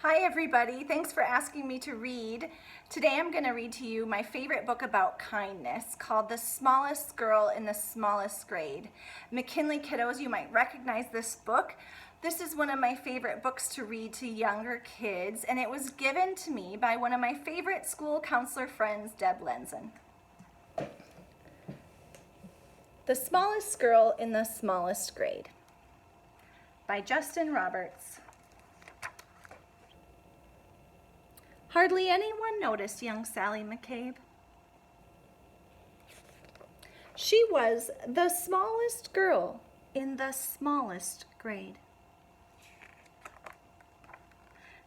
Hi everybody, thanks for asking me to read. Today I'm going to read to you my favorite book about kindness called The Smallest Girl in the Smallest Grade. McKinley kiddos, you might recognize this book. This is one of my favorite books to read to younger kids, and it was given to me by one of my favorite school counselor friends, Deb Lenzen. The Smallest Girl in the Smallest Grade by Justin Roberts. Hardly anyone noticed young Sally McCabe. She was the smallest girl in the smallest grade.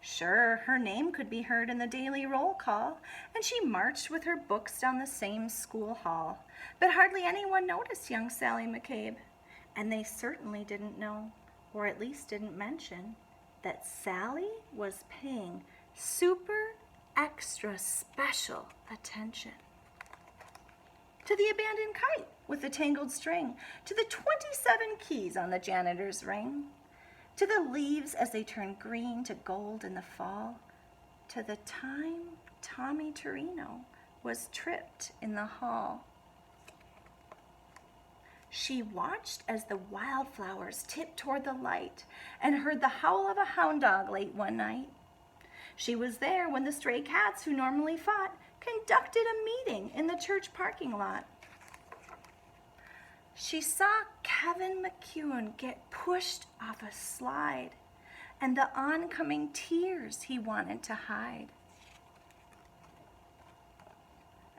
Sure, her name could be heard in the daily roll call, and she marched with her books down the same school hall. But hardly anyone noticed young Sally McCabe, and they certainly didn't know, or at least didn't mention, that Sally was paying super extra special attention to the abandoned kite with the tangled string, to the 27 keys on the janitor's ring, to the leaves as they turn green to gold in the fall, to the time Tommy Torino was tripped in the hall. She watched as the wildflowers tipped toward the light and heard the howl of a hound dog late one night. She was there when the stray cats who normally fought conducted a meeting in the church parking lot. She saw Kevin McEwen get pushed off a slide and the oncoming tears he wanted to hide.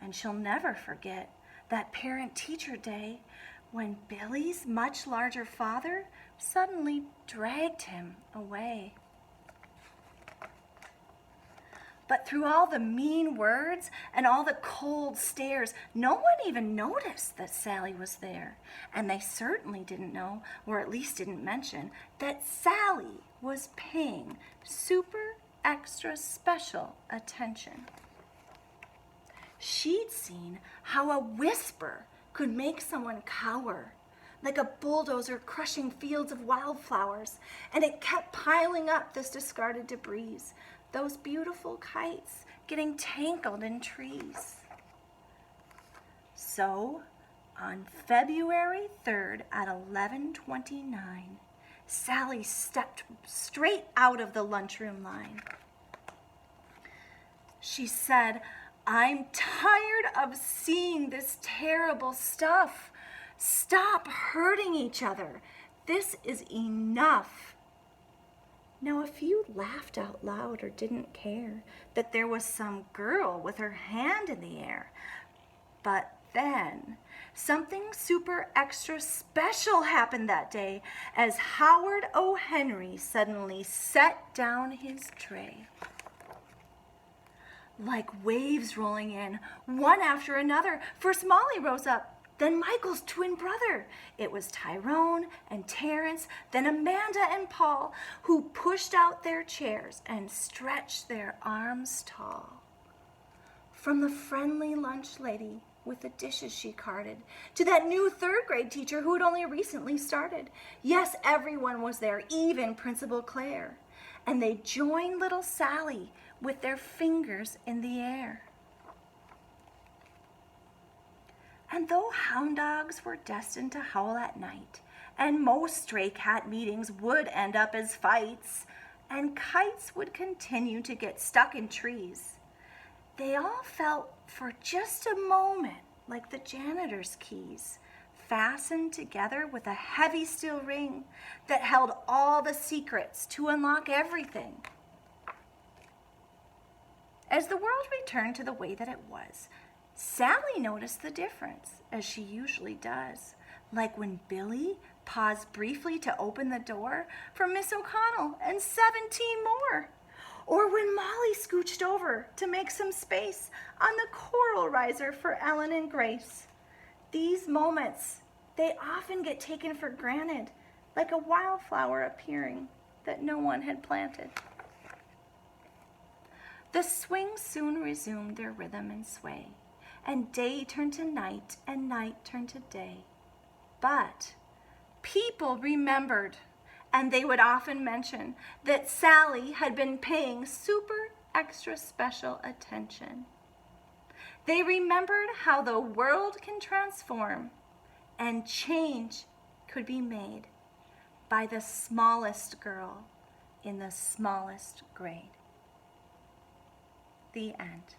And she'll never forget that parent-teacher day when Billy's much larger father suddenly dragged him away. But through all the mean words and all the cold stares, no one even noticed that Sally was there. And they certainly didn't know, or at least didn't mention, that Sally was paying super extra special attention. She'd seen how a whisper could make someone cower, like a bulldozer crushing fields of wildflowers, and it kept piling up this discarded debris. Those beautiful kites getting tangled in trees. So, on February 3rd at 11:29, Sally stepped straight out of the lunchroom line. She said, "I'm tired of seeing this terrible stuff. Stop hurting each other. This is enough." Now, a few laughed out loud or didn't care that there was some girl with her hand in the air. But then, something super extra special happened that day as Howard O. Henry suddenly set down his tray. Like waves rolling in, one after another, first Molly rose up, then Michael's twin brother. It was Tyrone and Terrence, then Amanda and Paul, who pushed out their chairs and stretched their arms tall. From the friendly lunch lady with the dishes she carted, to that new third grade teacher who had only recently started. Yes, everyone was there, even Principal Claire. And they joined little Sally with their fingers in the air. And though hound dogs were destined to howl at night, and most stray cat meetings would end up as fights, and kites would continue to get stuck in trees, they all felt for just a moment like the janitor's keys, fastened together with a heavy steel ring that held all the secrets to unlock everything. As the world returned to the way that it was, Sally noticed the difference, as she usually does, like when Billy paused briefly to open the door for Miss O'Connell and 17 more, or when Molly scooched over to make some space on the coral riser for Ellen and Grace. These moments, they often get taken for granted, like a wildflower appearing that no one had planted. The swings soon resumed their rhythm and sway, and day turned to night, and night turned to day. But people remembered, and they would often mention that Sally had been paying super extra special attention. They remembered how the world can transform and change could be made by the smallest girl in the smallest grade. The end.